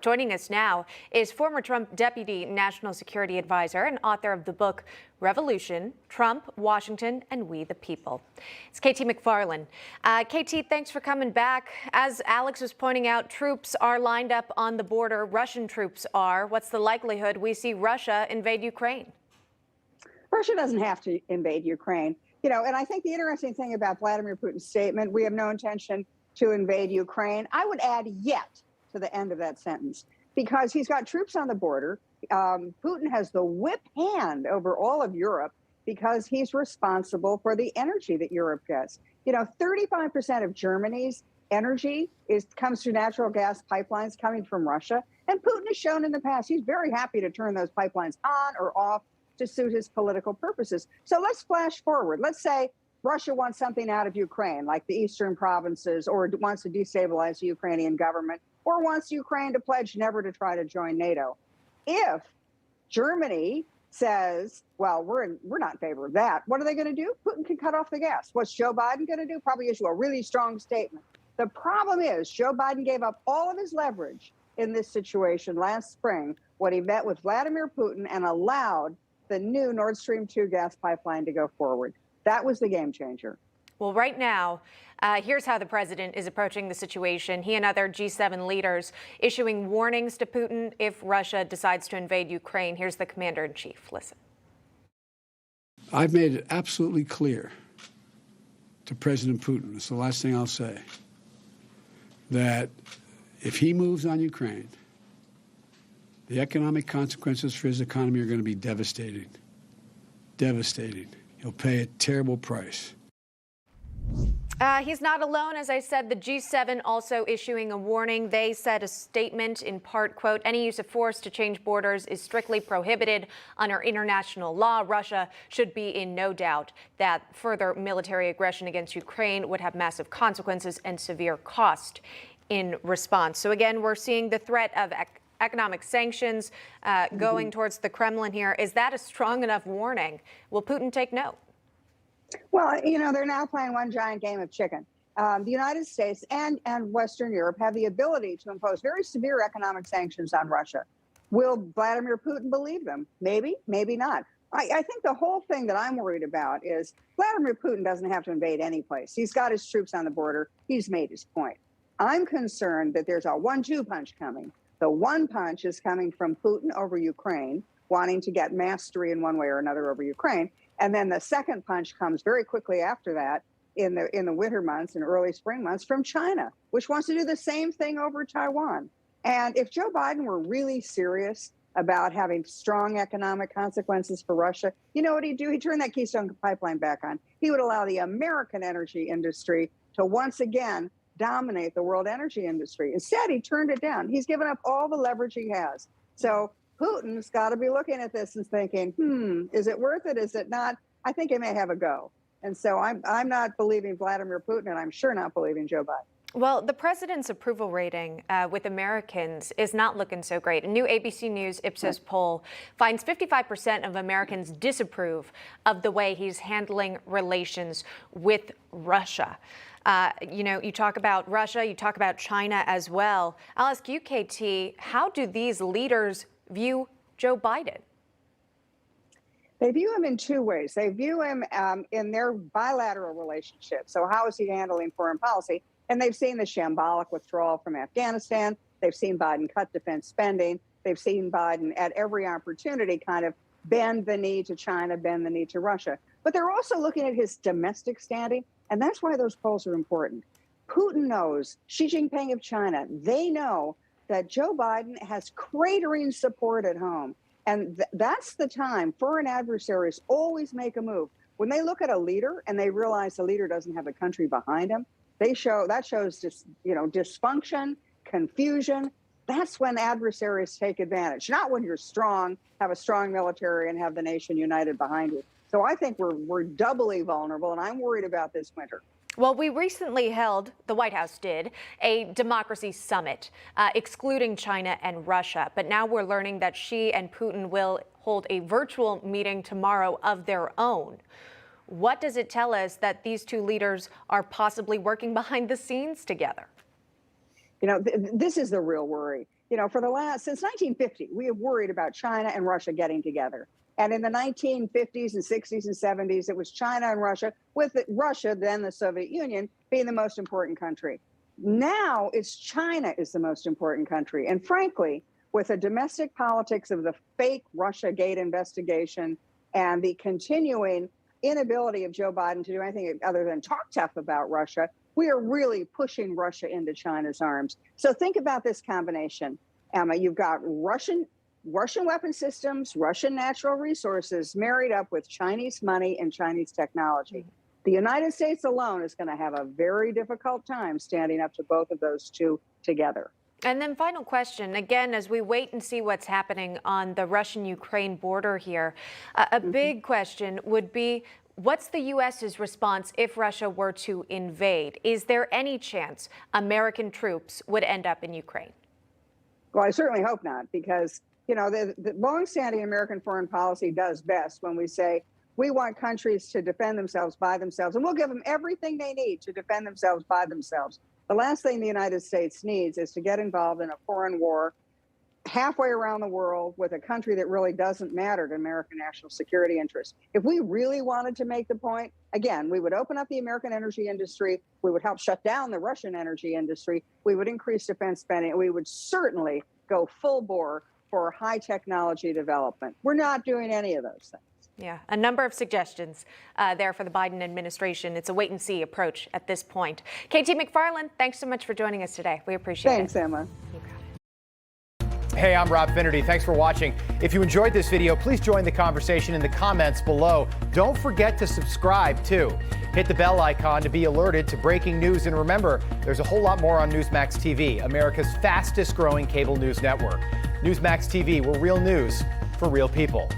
Joining us now is former Trump Deputy National Security Advisor and author of the book Revolution, Trump, Washington, and We the People. It's KT McFarland. KT, thanks for coming back. As Alex was pointing out, troops are lined up on the border. Russian troops are. What's the likelihood we see Russia invade Ukraine? Russia doesn't have to invade Ukraine. And I think the interesting thing about Vladimir Putin's statement, we have no intention to invade Ukraine, I would add yet to the end of that sentence, because he's got troops on the border. Putin has the whip hand over all of Europe because he's responsible for the energy that Europe gets. 35% of Germany's energy comes through natural gas pipelines coming from Russia. And Putin has shown in the past he's very happy to turn those pipelines on or off to suit his political purposes. So let's flash forward. Let's say Russia wants something out of Ukraine, like the eastern provinces, or wants to destabilize the Ukrainian government, or wants Ukraine to pledge never to try to join NATO. If Germany says, well, we're not in favor of that, what are they going to do? Putin can cut off the gas. What's Joe Biden going to do? Probably issue a really strong statement. The problem is Joe Biden gave up all of his leverage in this situation last spring when he met with Vladimir Putin and allowed the new Nord Stream 2 gas pipeline to go forward. That was the game changer. Well, right now, here's how the president is approaching the situation. He and other G7 leaders issuing warnings to Putin if Russia decides to invade Ukraine. Here's the commander-in-chief. Listen. I've made it absolutely clear to President Putin, it's the last thing I'll say, that if he moves on Ukraine, the economic consequences for his economy are going to be devastating. Devastating. He'll pay a terrible price. He's not alone. As I said, the G7 also issuing a warning. They said a statement in part, quote, any use of force to change borders is strictly prohibited under international law. Russia should be in no doubt that further military aggression against Ukraine would have massive consequences and severe cost in response. So again, we're seeing the threat of economic sanctions going towards the Kremlin here. Is that a strong enough warning? Will Putin take note? Well, they're now playing one giant game of chicken. The United States and Western Europe have the ability to impose very severe economic sanctions on Russia. Will Vladimir Putin believe them? Maybe, maybe not. I think the whole thing that I'm worried about is Vladimir Putin doesn't have to invade any place. He's got his troops on the border. He's made his point. I'm concerned that there's a 1-2 punch coming. The one punch is coming from Putin over Ukraine, wanting to get mastery in one way or another over Ukraine. And then the second punch comes very quickly after that in the winter months and early spring months from China, which wants to do the same thing over Taiwan. And if Joe Biden were really serious about having strong economic consequences for Russia, you know what he'd do? He'd turn that Keystone pipeline back on. He would allow the American energy industry to once again dominate the world energy industry. Instead, he turned it down. He's given up all the leverage he has. So Putin's got to be looking at this and thinking, is it worth it? Is it not? I think he may have a go. And so I'm not believing Vladimir Putin, and I'm sure not believing Joe Biden. Well, the president's approval rating with Americans is not looking so great. A new ABC News Ipsos poll finds 55% of Americans disapprove of the way he's handling relations with Russia. You talk about Russia, you talk about China as well. I'll ask you, KT, how do these leaders view Joe Biden? They view him in two ways. They view him in their bilateral relationship. So how is he handling foreign policy? And they've seen the shambolic withdrawal from Afghanistan. They've seen Biden cut defense spending. They've seen Biden at every opportunity kind of bend the knee to China, bend the knee to Russia. But they're also looking at his domestic standing. And that's why those polls are important. Putin knows, Xi Jinping of China, they know that Joe Biden has cratering support at home. And that's the time foreign adversaries always make a move. When they look at a leader and they realize the leader doesn't have the country behind him, that shows just, dysfunction, confusion. That's when adversaries take advantage, not when you're strong, have a strong military and have the nation united behind you. So I think we're doubly vulnerable, and I'm worried about this winter. Well, we recently held, the White House did, a democracy summit excluding China and Russia. But now we're learning that Xi and Putin will hold a virtual meeting tomorrow of their own. What does it tell us that these two leaders are possibly working behind the scenes together? This is the real worry. for since 1950, we have worried about China and Russia getting together. And in the 1950s and 60s and 70s, it was China and Russia, with Russia, then the Soviet Union, being the most important country. Now it's China is the most important country. And frankly, with the domestic politics of the fake Russiagate investigation and the continuing inability of Joe Biden to do anything other than talk tough about Russia, we are really pushing Russia into China's arms. So think about this combination, Emma. You've got Russian weapon systems, Russian natural resources married up with Chinese money and Chinese technology. The United States alone is going to have a very difficult time standing up to both of those two together. And then final question, again, as we wait and see what's happening on the Russian-Ukraine border here, a big question would be, what's the U.S.'s response if Russia were to invade? Is there any chance American troops would end up in Ukraine? Well, I certainly hope not, because, the longstanding American foreign policy does best when we say we want countries to defend themselves by themselves, and we'll give them everything they need to defend themselves by themselves. The last thing the United States needs is to get involved in a foreign war halfway around the world with a country that really doesn't matter to American national security interests. If we really wanted to make the point, again, we would open up the American energy industry. We would help shut down the Russian energy industry. We would increase defense spending. And we would certainly go full bore for high technology development. We're not doing any of those things. Yeah, a number of suggestions there for the Biden administration. It's a wait and see approach at this point. KT McFarland, thanks so much for joining us today. We appreciate it. Thanks, Emma. You got it. Hey, I'm Rob Finnerty. Thanks for watching. If you enjoyed this video, please join the conversation in the comments below. Don't forget to subscribe, too. Hit the bell icon to be alerted to breaking news. And remember, there's a whole lot more on Newsmax TV, America's fastest growing cable news network. Newsmax TV, we're real news for real people.